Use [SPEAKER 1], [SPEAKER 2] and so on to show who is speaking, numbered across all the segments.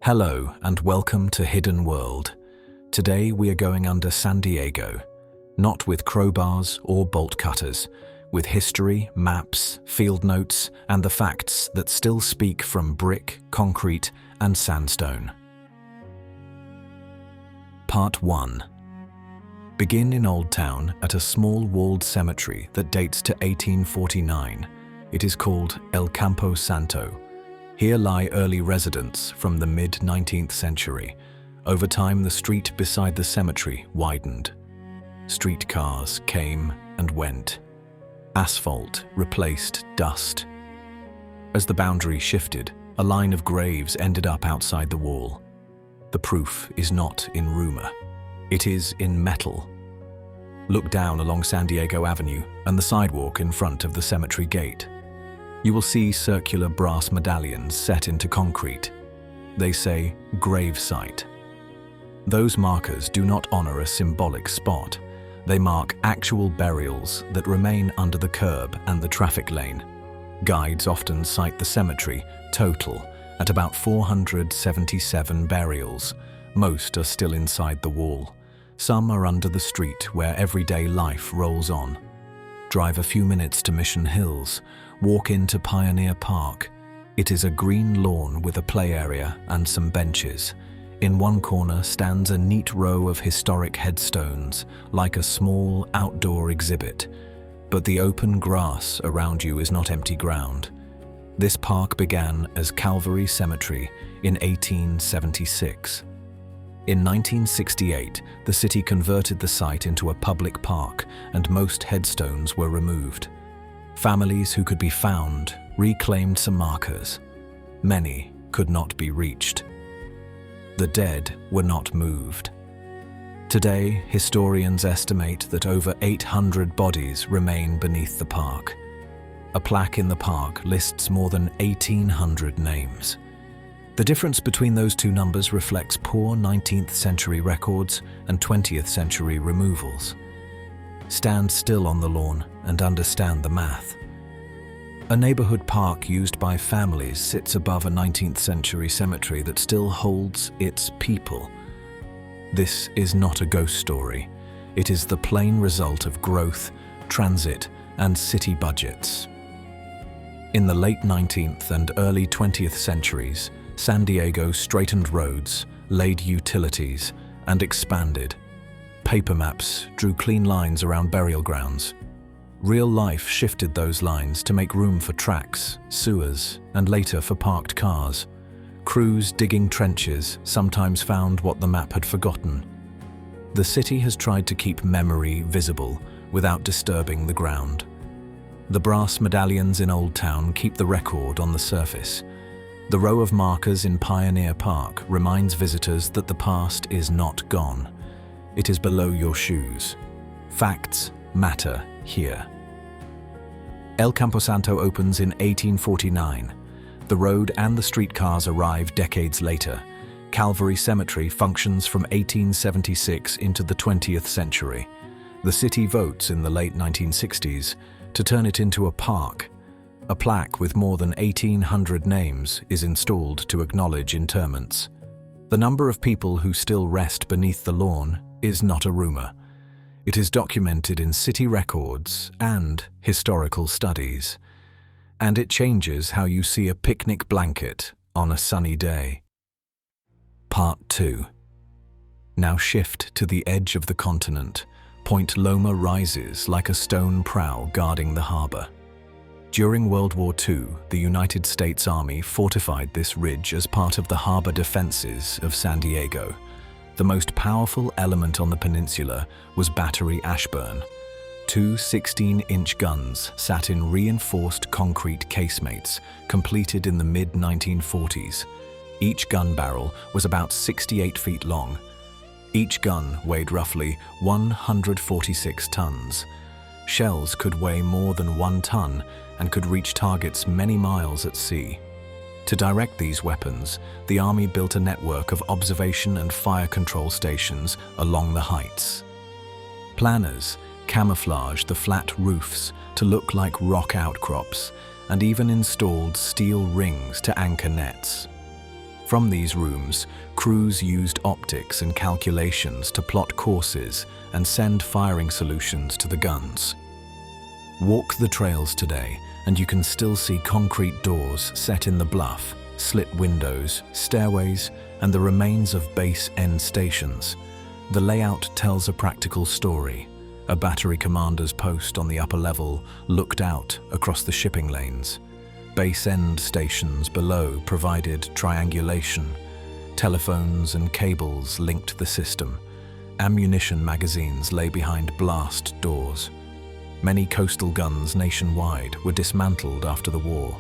[SPEAKER 1] Hello and welcome to Hidden World. Today we are going under San Diego, not with crowbars or bolt cutters, with history, maps, field notes, and the facts that still speak from brick, concrete, and sandstone. Part 1. Begin in Old Town at a small walled cemetery that dates to 1849. It is called El Campo Santo. Here lie early residents from the mid-19th century. Over time, the street beside the cemetery widened. Streetcars came and went. Asphalt replaced dust. As the boundary shifted, a line of graves ended up outside the wall. The proof is not in rumor. It is in metal. Look down along San Diego Avenue and the sidewalk in front of the cemetery gate. You will see circular brass medallions set into concrete. They say grave site. Those markers do not honor a symbolic spot. They mark actual burials that remain under the curb and the traffic lane. Guides often cite the cemetery total at about 477 burials. Most are still inside the wall. Some are under the street where everyday life rolls on. Drive a few minutes to Mission Hills. Walk into Pioneer Park. It is a green lawn with a play area and some benches. In one corner stands a neat row of historic headstones, like a small outdoor exhibit. But the open grass around you is not empty ground. This park began as Calvary Cemetery in 1876. In 1968, the city converted the site into a public park and most headstones were removed. Families who could be found reclaimed some markers. Many could not be reached. The dead were not moved. Today, historians estimate that over 800 bodies remain beneath the park. A plaque in the park lists more than 1,800 names. The difference between those two numbers reflects poor 19th century records and 20th century removals. Stand still on the lawn and understand the math. A neighborhood park used by families sits above a 19th century cemetery that still holds its people. This is not a ghost story. It is the plain result of growth, transit, and city budgets. In the late 19th and early 20th centuries, San Diego straightened roads, laid utilities, and expanded. Paper maps drew clean lines around burial grounds. Real life shifted those lines to make room for tracks, sewers, and later for parked cars. Crews digging trenches sometimes found what the map had forgotten. The city has tried to keep memory visible without disturbing the ground. The brass medallions in Old Town keep the record on the surface. The row of markers in Pioneer Park reminds visitors that the past is not gone. It is below your shoes. Facts matter here. El Camposanto opens in 1849. The road and the streetcars arrive decades later. Calvary Cemetery functions from 1876 into the 20th century. The city votes in the late 1960s to turn it into a park. A plaque with more than 1,800 names is installed to acknowledge interments. The number of people who still rest beneath the lawn is not a rumor. It is documented in city records and historical studies. And it changes how you see a picnic blanket on a sunny day. Part 2. Now shift to the edge of the continent. Point Loma rises like a stone prow guarding the harbor. During World War II, the United States Army fortified this ridge as part of the harbor defenses of San Diego. The most powerful element on the peninsula was Battery Ashburn. Two 16-inch guns sat in reinforced concrete casemates, completed in the mid-1940s. Each gun barrel was about 68 feet long. Each gun weighed roughly 146 tons. Shells could weigh more than 1 ton and could reach targets many miles at sea. To direct these weapons, the Army built a network of observation and fire control stations along the heights. Planners camouflaged the flat roofs to look like rock outcrops and even installed steel rings to anchor nets. From these rooms, crews used optics and calculations to plot courses and send firing solutions to the guns. Walk the trails today, and you can still see concrete doors set in the bluff, slit windows, stairways, and the remains of base end stations. The layout tells a practical story. A battery commander's post on the upper level looked out across the shipping lanes. Base end stations below provided triangulation. Telephones and cables linked the system. Ammunition magazines lay behind blast doors. Many coastal guns nationwide were dismantled after the war.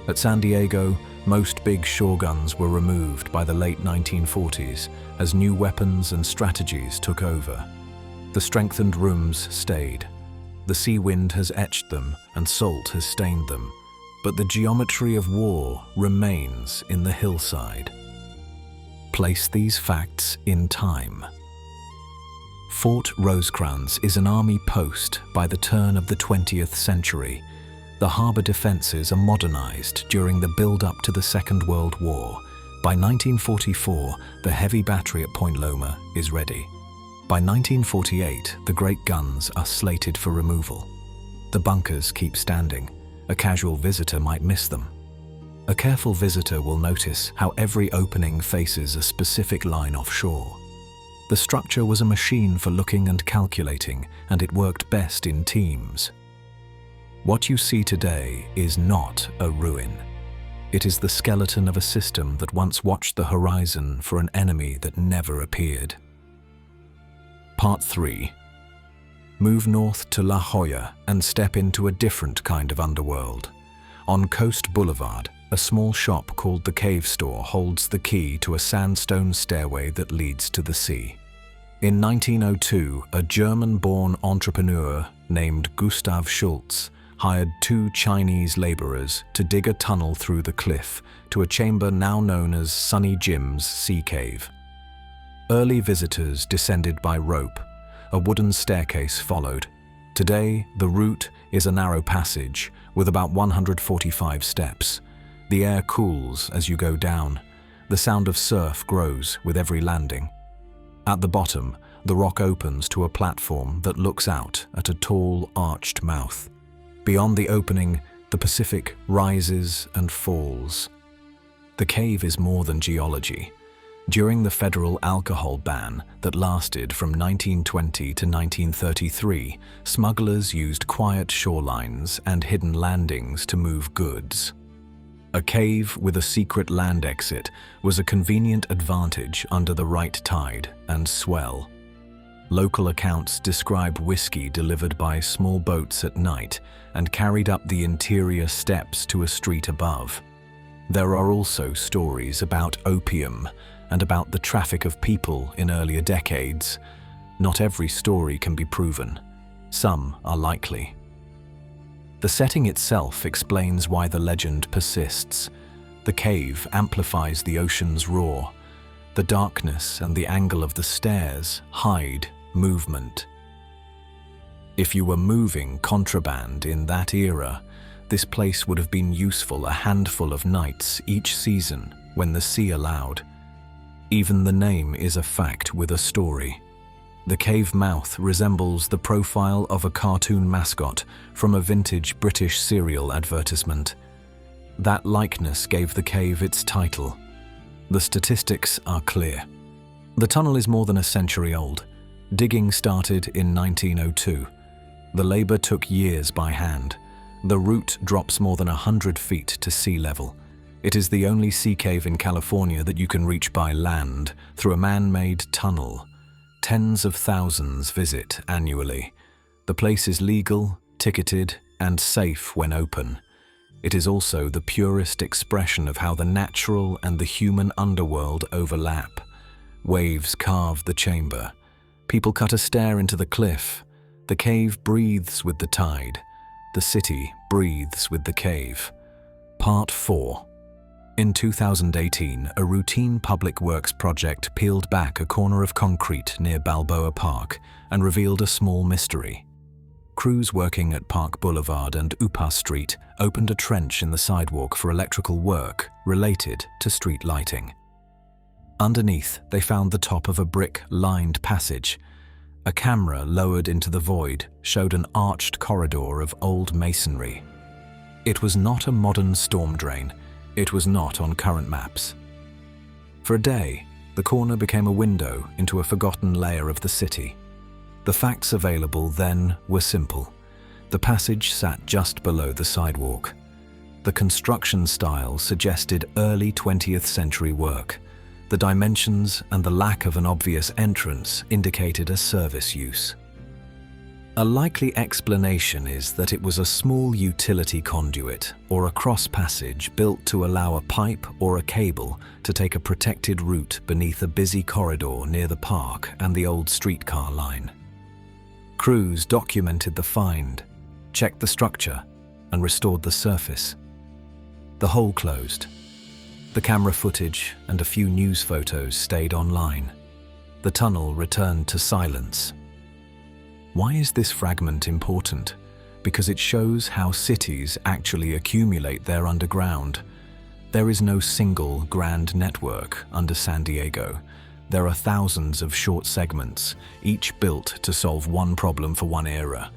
[SPEAKER 1] At San Diego, most big shore guns were removed by the late 1940s as new weapons and strategies took over. The strengthened rooms stayed. The sea wind has etched them and salt has stained them, but the geometry of war remains in the hillside. Place these facts in time. Fort Rosecrans is an army post by the turn of the 20th century. The harbor defenses are modernized during the build-up to the Second World War. By 1944, the heavy battery at Point Loma is ready. By 1948, the great guns are slated for removal. The bunkers keep standing. A casual visitor might miss them. A careful visitor will notice how every opening faces a specific line offshore. The structure was a machine for looking and calculating, and it worked best in teams. What you see today is not a ruin. It is the skeleton of a system that once watched the horizon for an enemy that never appeared. Part 3. Move north to La Jolla and step into a different kind of underworld. On Coast Boulevard, a small shop called the Cave Store holds the key to a sandstone stairway that leads to the sea. In 1902, a German-born entrepreneur named Gustav Schultz hired 2 Chinese laborers to dig a tunnel through the cliff to a chamber now known as Sunny Jim's Sea Cave. Early visitors descended by rope. A wooden staircase followed. Today, the route is a narrow passage with about 145 steps. The air cools as you go down. The sound of surf grows with every landing. At the bottom, the rock opens to a platform that looks out at a tall, arched mouth. Beyond the opening, the Pacific rises and falls. The cave is more than geology. During the federal alcohol ban that lasted from 1920 to 1933, smugglers used quiet shorelines and hidden landings to move goods. A cave with a secret land exit was a convenient advantage under the right tide and swell. Local accounts describe whiskey delivered by small boats at night and carried up the interior steps to a street above. There are also stories about opium and about the traffic of people in earlier decades. Not every story can be proven. Some are likely. The setting itself explains why the legend persists. The cave amplifies the ocean's roar. The darkness and the angle of the stairs hide movement. If you were moving contraband in that era, this place would have been useful a handful of nights each season when the sea allowed. Even the name is a fact with a story. The cave mouth resembles the profile of a cartoon mascot from a vintage British cereal advertisement. That likeness gave the cave its title. The statistics are clear. The tunnel is more than a century old. Digging started in 1902. The labor took years by hand. The route drops more than 100 feet to sea level. It is the only sea cave in California that you can reach by land through a man-made tunnel. Tens of thousands visit annually. The place is legal, ticketed, and safe when open. It is also the purest expression of how the natural and the human underworld overlap. Waves carve the chamber. People cut a stair into the cliff. The cave breathes with the tide. The city breathes with the cave. Part 4. In 2018, a routine public works project peeled back a corner of concrete near Balboa Park and revealed a small mystery. Crews working at Park Boulevard and Upas Street opened a trench in the sidewalk for electrical work related to street lighting. Underneath, they found the top of a brick-lined passage. A camera lowered into the void showed an arched corridor of old masonry. It was not a modern storm drain. It was not on current maps. For a day, the corner became a window into a forgotten layer of the city. The facts available then were simple. The passage sat just below the sidewalk. The construction style suggested early 20th century work. The dimensions and the lack of an obvious entrance indicated a service use. A likely explanation is that it was a small utility conduit or a cross passage built to allow a pipe or a cable to take a protected route beneath a busy corridor near the park and the old streetcar line. Crews documented the find, checked the structure, and restored the surface. The hole closed. The camera footage and a few news photos stayed online. The tunnel returned to silence. Why is this fragment important? Because it shows how cities actually accumulate their underground. There is no single grand network under San Diego. There are thousands of short segments, each built to solve one problem for one era.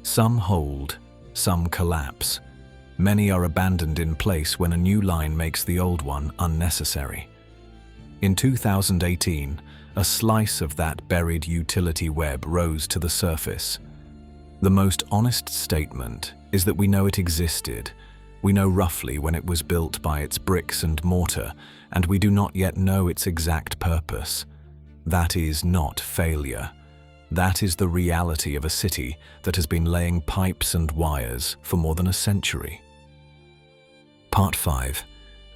[SPEAKER 1] Some hold, some collapse. Many are abandoned in place when a new line makes the old one unnecessary. In 2018, a slice of that buried utility web rose to the surface. The most honest statement is that we know it existed. We know roughly when it was built by its bricks and mortar, and we do not yet know its exact purpose. That is not failure. That is the reality of a city that has been laying pipes and wires for more than a century. Part 5.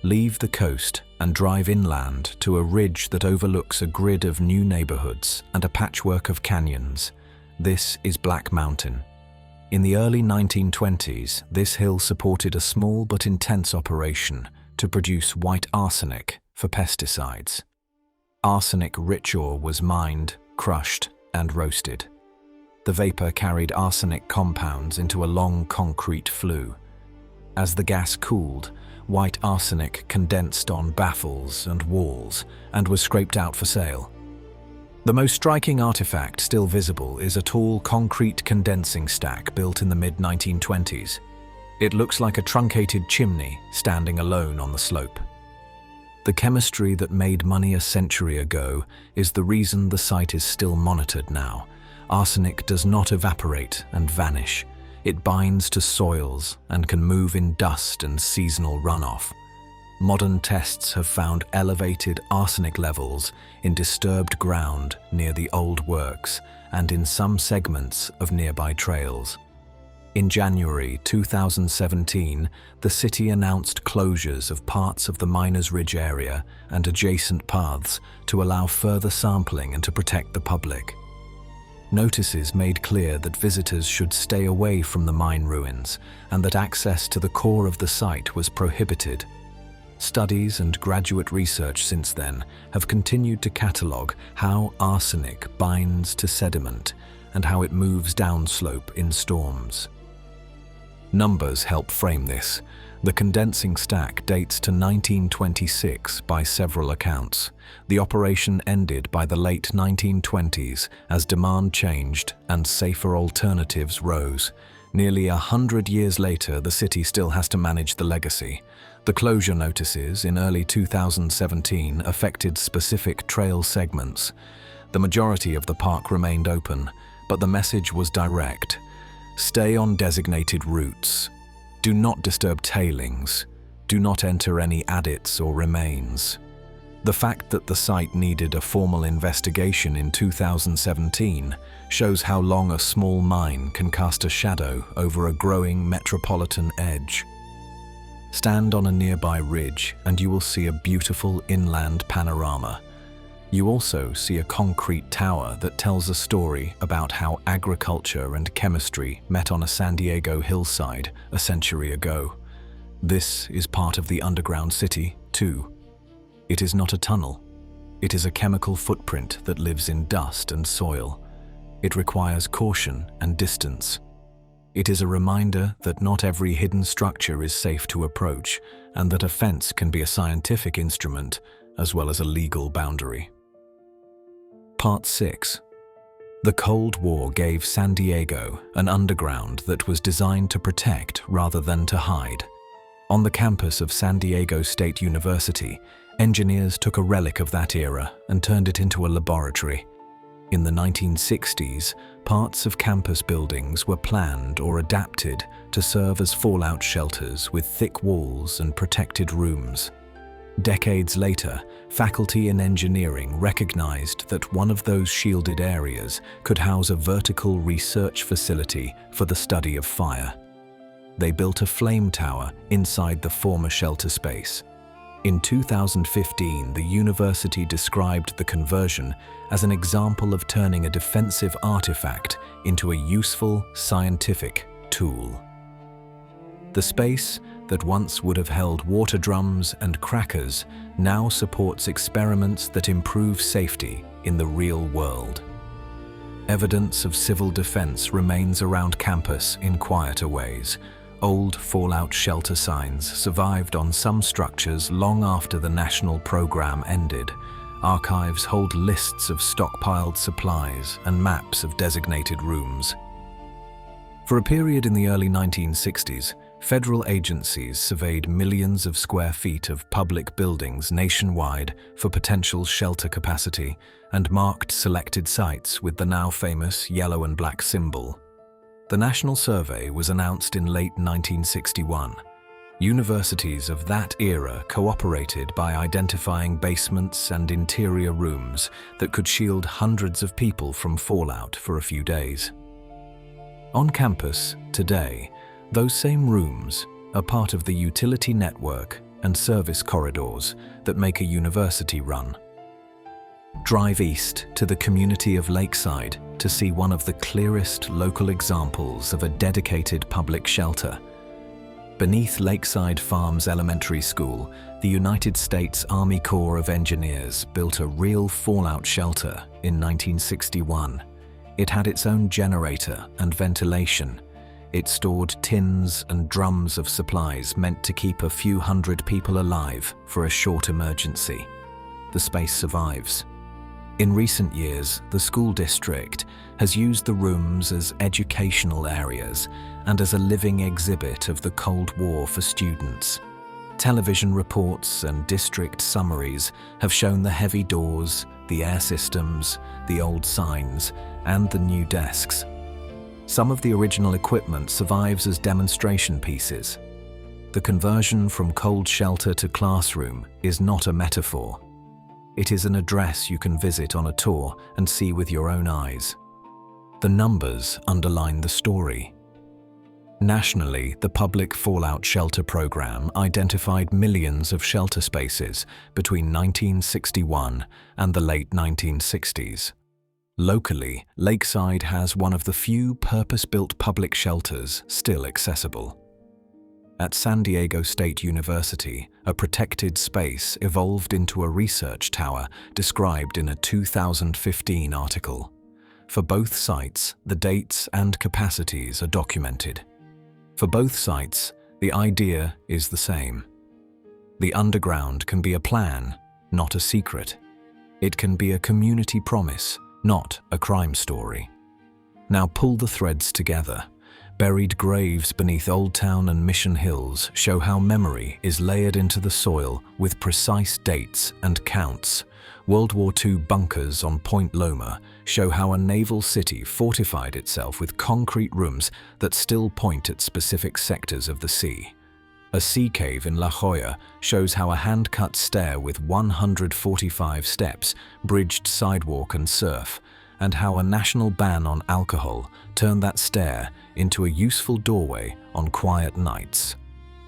[SPEAKER 1] Leave the coast and drive inland to a ridge that overlooks a grid of new neighborhoods and a patchwork of canyons. This is Black Mountain. In the early 1920s, this hill supported a small but intense operation to produce white arsenic for pesticides. Arsenic-rich ore was mined, crushed, and roasted. The vapor carried arsenic compounds into a long concrete flue. As the gas cooled, white arsenic condensed on baffles and walls and was scraped out for sale. The most striking artifact still visible is a tall concrete condensing stack built in the mid-1920s. It looks like a truncated chimney standing alone on the slope. The chemistry that made money a century ago is the reason the site is still monitored now. Arsenic does not evaporate and vanish. It binds to soils and can move in dust and seasonal runoff. Modern tests have found elevated arsenic levels in disturbed ground near the old works and in some segments of nearby trails. In January 2017, the city announced closures of parts of the Miners Ridge area and adjacent paths to allow further sampling and to protect the public. Notices made clear that visitors should stay away from the mine ruins and that access to the core of the site was prohibited. Studies and graduate research since then have continued to catalogue how arsenic binds to sediment and how it moves downslope in storms. Numbers help frame this. The condensing stack dates to 1926 by several accounts. The operation ended by the late 1920s as demand changed and safer alternatives rose. Nearly 100 years later, the city still has to manage the legacy. The closure notices in early 2017 affected specific trail segments. The majority of the park remained open, but the message was direct. Stay on designated routes. Do not disturb tailings. Do not enter any adits or remains. The fact that the site needed a formal investigation in 2017 shows how long a small mine can cast a shadow over a growing metropolitan edge. Stand on a nearby ridge and you will see a beautiful inland panorama. You also see a concrete tower that tells a story about how agriculture and chemistry met on a San Diego hillside a century ago. This is part of the underground city, too. It is not a tunnel. It is a chemical footprint that lives in dust and soil. It requires caution and distance. It is a reminder that not every hidden structure is safe to approach, and that a fence can be a scientific instrument, as well as a legal boundary. Part 6. The Cold War gave San Diego an underground that was designed to protect rather than to hide. On the campus of San Diego State University, engineers took a relic of that era and turned it into a laboratory. In the 1960s, parts of campus buildings were planned or adapted to serve as fallout shelters with thick walls and protected rooms. Decades later, faculty in engineering recognized that one of those shielded areas could house a vertical research facility for the study of fire. They built a flame tower inside the former shelter space. In 2015, the university described the conversion as an example of turning a defensive artifact into a useful scientific tool. The space that once would have held water drums and crackers now supports experiments that improve safety in the real world. Evidence of civil defense remains around campus in quieter ways. Old fallout shelter signs survived on some structures long after the national program ended. Archives hold lists of stockpiled supplies and maps of designated rooms. For a period in the early 1960s, federal agencies surveyed millions of square feet of public buildings nationwide for potential shelter capacity and marked selected sites with the now famous yellow and black symbol. The national survey was announced in late 1961. Universities of that era cooperated by identifying basements and interior rooms that could shield hundreds of people from fallout for a few days. On campus, today, those same rooms are part of the utility network and service corridors that make a university run. Drive east to the community of Lakeside to see one of the clearest local examples of a dedicated public shelter. Beneath Lakeside Farms Elementary School, the United States Army Corps of Engineers built a real fallout shelter in 1961. It had its own generator and ventilation. It stored tins and drums of supplies meant to keep a few hundred people alive for a short emergency. The space survives. In recent years, the school district has used the rooms as educational areas and as a living exhibit of the Cold War for students. Television reports and district summaries have shown the heavy doors, the air systems, the old signs, and the new desks. Some of the original equipment survives as demonstration pieces. The conversion from cold shelter to classroom is not a metaphor. It is an address you can visit on a tour and see with your own eyes. The numbers underline the story. Nationally, the Public Fallout Shelter Program identified millions of shelter spaces between 1961 and the late 1960s. Locally, Lakeside has one of the few purpose-built public shelters still accessible. At San Diego State University, a protected space evolved into a research tower described in a 2015 article. For both sites, the dates and capacities are documented. For both sites, the idea is the same. The underground can be a plan, not a secret. It can be a community promise, not a crime story. Now pull the threads together. Buried graves beneath Old Town and Mission Hills show how memory is layered into the soil with precise dates and counts. World War II bunkers on Point Loma show how a naval city fortified itself with concrete rooms that still point at specific sectors of the sea. A sea cave in La Jolla shows how a hand-cut stair with 145 steps bridged sidewalk and surf, and how a national ban on alcohol turned that stair into a useful doorway on quiet nights.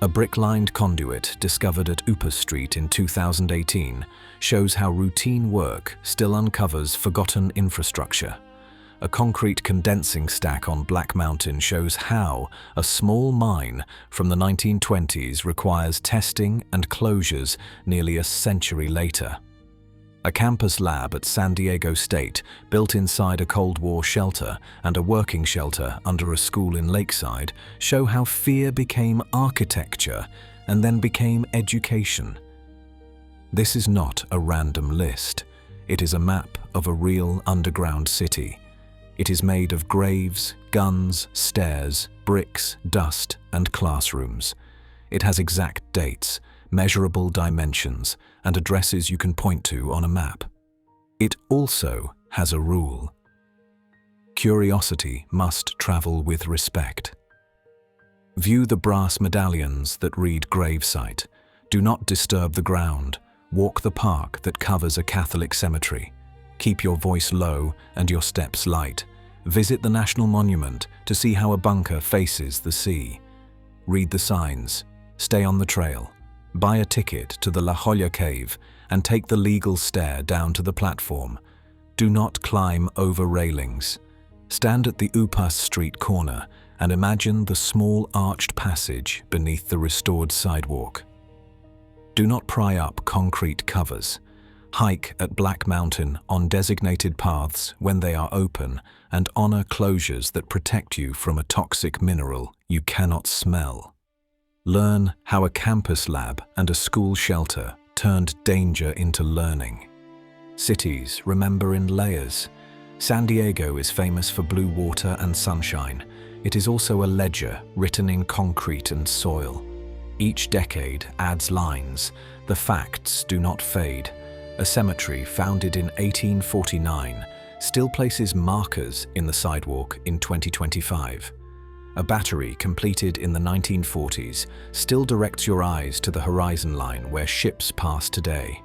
[SPEAKER 1] A brick-lined conduit discovered at Upas Street in 2018 shows how routine work still uncovers forgotten infrastructure. A concrete condensing stack on Black Mountain shows how a small mine from the 1920s requires testing and closures nearly a century later. A campus lab at San Diego State, built inside a Cold War shelter, and a working shelter under a school in Lakeside, show how fear became architecture and then became education. This is not a random list. It is a map of a real underground city. It is made of graves, guns, stairs, bricks, dust, and classrooms. It has exact dates, measurable dimensions, and addresses you can point to on a map. It also has a rule. Curiosity must travel with respect. View the brass medallions that read gravesite. Do not disturb the ground. Walk the park that covers a Catholic cemetery. Keep your voice low and your steps light. Visit the National Monument to see how a bunker faces the sea. Read the signs. Stay on the trail. Buy a ticket to the La Jolla Cave and take the legal stair down to the platform. Do not climb over railings. Stand at the Upas Street corner and imagine the small arched passage beneath the restored sidewalk. Do not pry up concrete covers. Hike at Black Mountain on designated paths when they are open and honor closures that protect you from a toxic mineral you cannot smell. Learn how a campus lab and a school shelter turned danger into learning. Cities remember in layers. San Diego is famous for blue water and sunshine. It is also a ledger written in concrete and soil. Each decade adds lines. The facts do not fade. A cemetery founded in 1849 still places markers in the sidewalk in 2025. A battery completed in the 1940s still directs your eyes to the horizon line where ships pass today.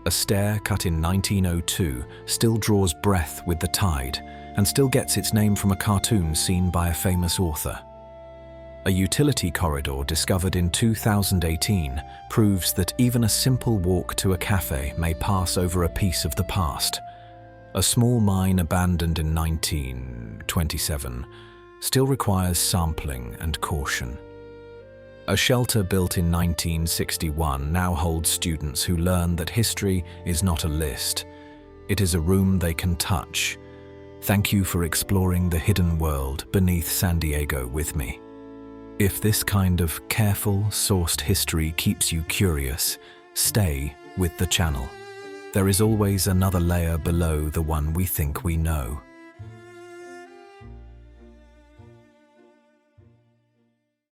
[SPEAKER 1] A stair cut in 1902 still draws breath with the tide and still gets its name from a cartoon seen by a famous author. A utility corridor discovered in 2018 proves that even a simple walk to a cafe may pass over a piece of the past. A small mine abandoned in 1927 still requires sampling and caution. A shelter built in 1961 now holds students who learn that history is not a list. It is a room they can touch. Thank you for exploring the hidden world beneath San Diego with me. If this kind of careful, sourced history keeps you curious, stay with the channel. There is always another layer below the one we think we know.